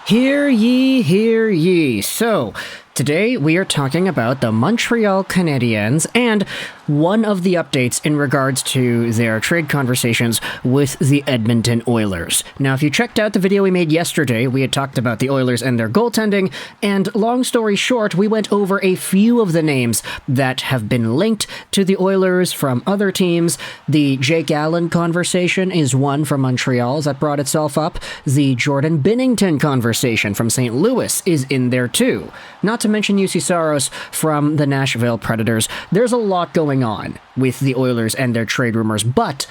Hear ye, hear ye. So, today we are talking about the Montreal Canadiens and one of the updates in regards to their trade conversations with the Edmonton Oilers. Now, if you checked out the video we made yesterday, we had talked about the Oilers and their goaltending, and long story short, we went over a few of the names that have been linked to the Oilers from other teams. The Jake Allen conversation is one from Montreal that brought itself up. The Jordan Binnington conversation from St. Louis is in there too. Not to mention UC Saros from the Nashville Predators. There's a lot going on with the Oilers and their trade rumors, but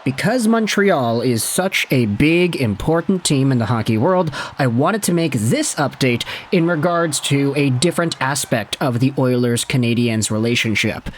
because Montreal is such a big, important team in the hockey world, I wanted to make this update in regards to a different aspect of the Oilers-Canadiens relationship.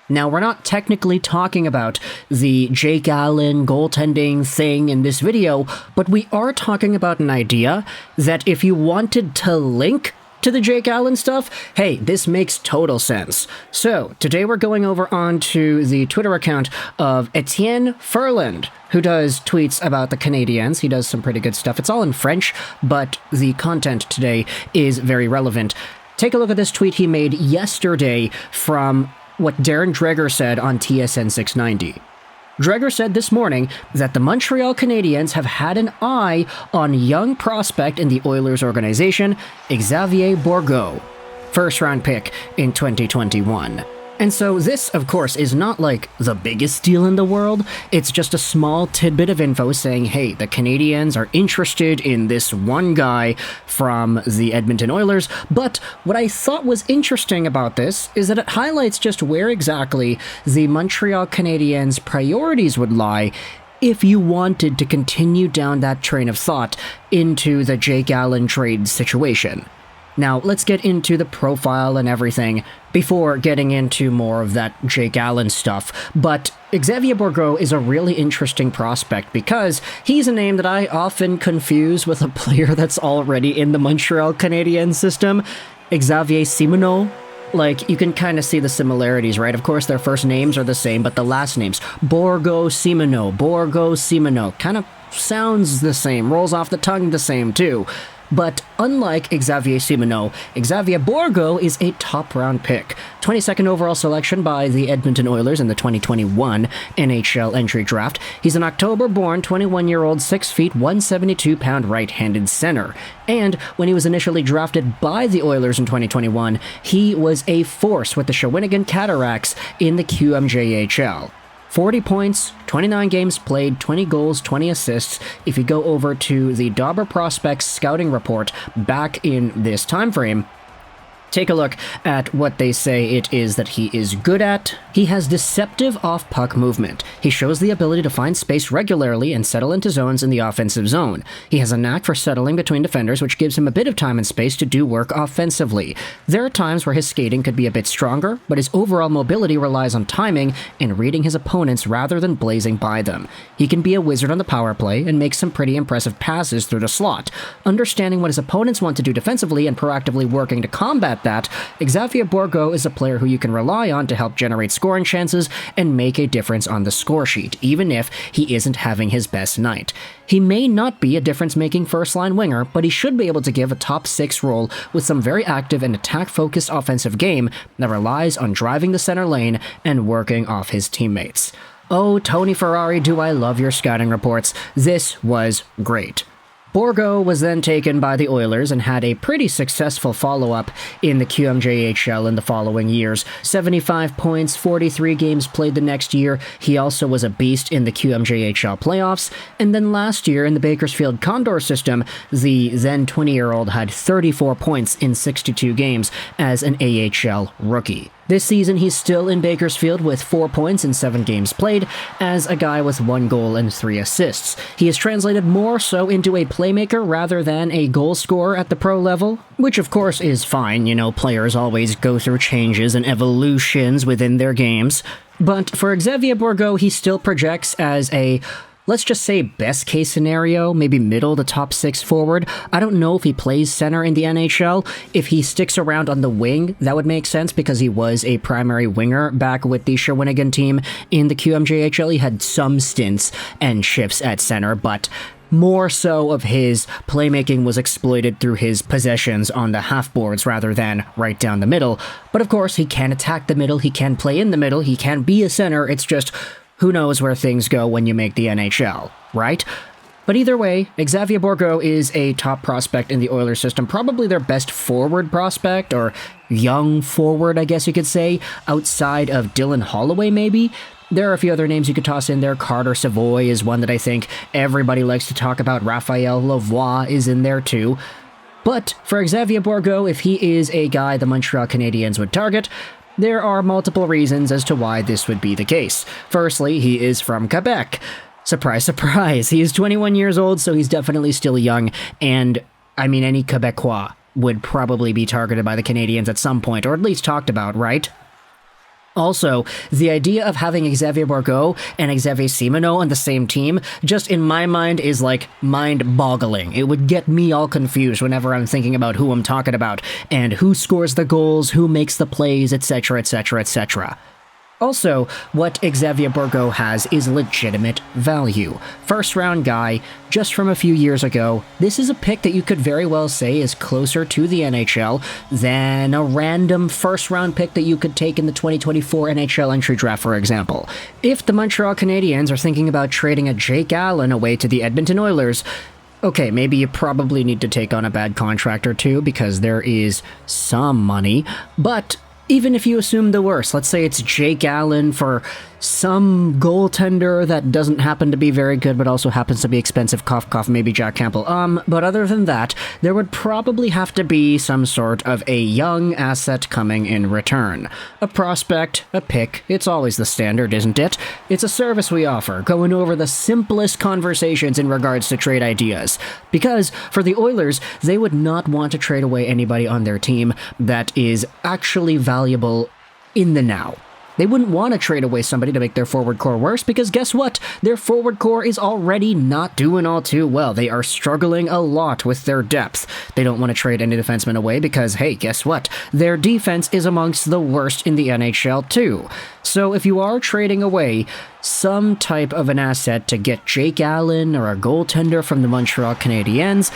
Now, we're not technically talking about the Jake Allen goaltending thing in this video, but we are talking about an idea that if you wanted to link to the Jake Allen stuff, hey, this makes total sense. So, today we're going over onto the Twitter account of Etienne Furland, who does tweets about the Canadiens. He does some pretty good stuff. It's all in French, but the content today is very relevant. Take a look at this tweet he made yesterday from what Darren Dreger said on TSN 690. Dreger said this morning that the Montreal Canadiens have had an eye on young prospect in the Oilers organization, Xavier Bourgault, first-round pick in 2021. And so this, of course, is not like the biggest deal in the world. It's just a small tidbit of info saying, hey, the Canadiens are interested in this one guy from the Edmonton Oilers. But what I thought was interesting about this is that it highlights just where exactly the Montreal Canadiens' priorities would lie if you wanted to continue down that train of thought into the Jake Allen trade situation. Now, let's get into the profile and everything before getting into more of that Jake Allen stuff. But Xavier Bourgault is a really interesting prospect because he's a name that I often confuse with a player that's already in the Montreal Canadiens system, Xavier Simoneau. Like, you can kind of see the similarities, right? Of course, their first names are the same, but the last names, Bourgault Simoneau, kind of sounds the same, rolls off the tongue the same too. But unlike Xavier Simoneau, Xavier Bourgault is a top-round pick. 22nd overall selection by the Edmonton Oilers in the 2021 NHL Entry Draft. He's an October-born 21-year-old 6 feet, 172-pound right-handed center. And when he was initially drafted by the Oilers in 2021, he was a force with the Shawinigan Cataracts in the QMJHL. 40 points, 29 games played, 20 goals, 20 assists. If you go over to the Dauber Prospects scouting report back in this time frame, take a look at what they say it is that he is good at. He has deceptive off-puck movement. He shows the ability to find space regularly and settle into zones in the offensive zone. He has a knack for settling between defenders, which gives him a bit of time and space to do work offensively. There are times where his skating could be a bit stronger, but his overall mobility relies on timing and reading his opponents rather than blazing by them. He can be a wizard on the power play and make some pretty impressive passes through the slot. Understanding what his opponents want to do defensively and proactively working to combat that, Xavier Bourgault is a player who you can rely on to help generate scoring chances and make a difference on the score sheet, even if he isn't having his best night. He may not be a difference-making first-line winger, but he should be able to give a top-6 role with some very active and attack-focused offensive game that relies on driving the center lane and working off his teammates. Oh, Tony Ferrari, do I love your scouting reports. This was great. Bourgault was then taken by the Oilers and had a pretty successful follow-up in the QMJHL in the following years. 75 points, 43 games played the next year. He also was a beast in the QMJHL playoffs. And then last year in the Bakersfield Condor system, the then 20-year-old had 34 points in 62 games as an AHL rookie. This season, he's still in Bakersfield with 4 points in 7 games played, as a guy with 1 goal and 3 assists. He is translated more so into a playmaker rather than a goal scorer at the pro level, which of course is fine. You know, players always go through changes and evolutions within their games. But for Xavier Bourgault, he still projects as a, let's just say, best case scenario, maybe middle to top 6 forward. I don't know if he plays center in the NHL. If he sticks around on the wing, that would make sense because he was a primary winger back with the Shawinigan team in the QMJHL. He had some stints and shifts at center, but more so of his playmaking was exploited through his possessions on the half-boards rather than right down the middle. But of course, he can attack the middle, he can play in the middle, he can be a center, it's just who knows where things go when you make the NHL, right? But either way, Xavier Bourgault is a top prospect in the Oilers system, probably their best forward prospect, or young forward, I guess you could say, outside of Dylan Holloway maybe. There are a few other names you could toss in there. Carter Savoy is one that I think everybody likes to talk about. Raphael Lavoie is in there too. But for Xavier Bourgault, if he is a guy the Montreal Canadiens would target, there are multiple reasons as to why this would be the case. Firstly, he is from Quebec. Surprise, surprise. He is 21 years old, so he's definitely still young. And, I mean, any Quebecois would probably be targeted by the Canadiens at some point, or at least talked about, right? Also, the idea of having Xavier Bourgault and Xavier Simoneau on the same team, just in my mind, is like mind-boggling. It would get me all confused whenever I'm thinking about who I'm talking about, and who scores the goals, who makes the plays, etc, etc, etc. Also, what Xavier Bourgault has is legitimate value. First-round guy, just from a few years ago. This is a pick that you could very well say is closer to the NHL than a random first-round pick that you could take in the 2024 NHL Entry Draft, for example. If the Montreal Canadiens are thinking about trading a Jake Allen away to the Edmonton Oilers, okay, maybe you probably need to take on a bad contract or two because there is some money, but even if you assume the worst, let's say it's Jake Allen for some goaltender that doesn't happen to be very good but also happens to be expensive, cough cough, maybe Jack Campbell. But other than that, there would probably have to be some sort of a young asset coming in return. A prospect, a pick, it's always the standard, isn't it? It's a service we offer, going over the simplest conversations in regards to trade ideas. Because, for the Oilers, they would not want to trade away anybody on their team that is actually valuable in the now. They wouldn't want to trade away somebody to make their forward core worse because guess what? Their forward core is already not doing all too well. They are struggling a lot with their depth. They don't want to trade any defensemen away because, hey, guess what? Their defense is amongst the worst in the NHL too. So if you are trading away some type of an asset to get Jake Allen or a goaltender from the Montreal Canadiens,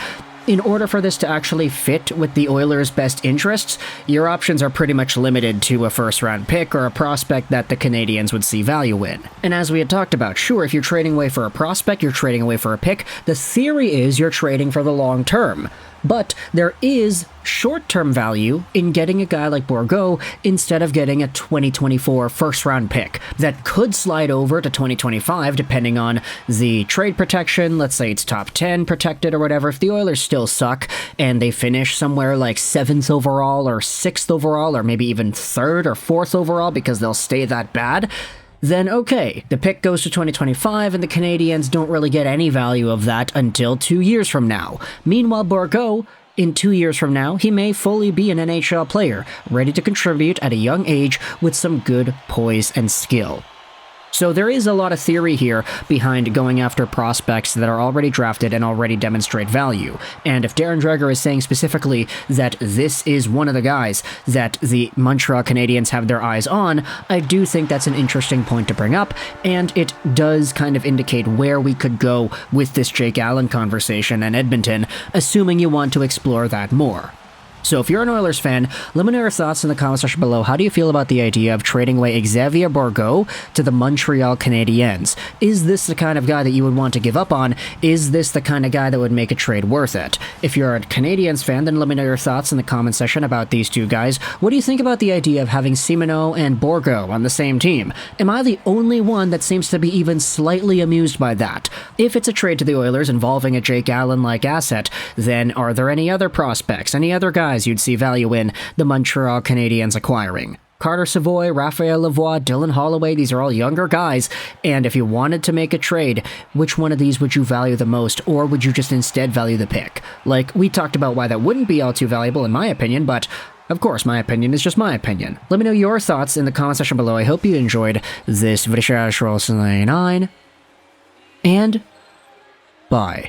in order for this to actually fit with the Oilers' best interests, your options are pretty much limited to a first-round pick or a prospect that the Canadiens would see value in. And as we had talked about, sure, if you're trading away for a prospect, you're trading away for a pick, the theory is you're trading for the long term. But there is short-term value in getting a guy like Bourgault instead of getting a 2024 first-round pick that could slide over to 2025 depending on the trade protection. Let's say it's top 10 protected or whatever. If the Oilers still suck and they finish somewhere like 7th overall or 6th overall or maybe even 3rd or 4th overall because they'll stay that bad, then okay, the pick goes to 2025 and the Canadiens don't really get any value of that until 2 years from now. Meanwhile, Bourgault, in 2 years from now, he may fully be an NHL player, ready to contribute at a young age with some good poise and skill. So there is a lot of theory here behind going after prospects that are already drafted and already demonstrate value. And if Darren Dreger is saying specifically that this is one of the guys that the Montreal Canadiens have their eyes on, I do think that's an interesting point to bring up, and it does kind of indicate where we could go with this Jake Allen conversation and Edmonton, assuming you want to explore that more. So if you're an Oilers fan, let me know your thoughts in the comment section below. How do you feel about the idea of trading away Xavier Bourgault to the Montreal Canadiens? Is this the kind of guy that you would want to give up on? Is this the kind of guy that would make a trade worth it? If you're a Canadiens fan, then let me know your thoughts in the comment section about these two guys. What do you think about the idea of having Simoneau and Bourgault on the same team? Am I the only one that seems to be even slightly amused by that? If it's a trade to the Oilers involving a Jake Allen-like asset, then are there any other prospects, any other guys you'd see value in the Montreal Canadiens acquiring? Carter Savoy, Raphael Lavoie, Dylan Holloway, these are all younger guys, and if you wanted to make a trade, which one of these would you value the most, or would you just instead value the pick? Like, we talked about why that wouldn't be all too valuable in my opinion, but of course, my opinion is just my opinion. Let me know your thoughts in the comment section below. I hope you enjoyed this video. And bye.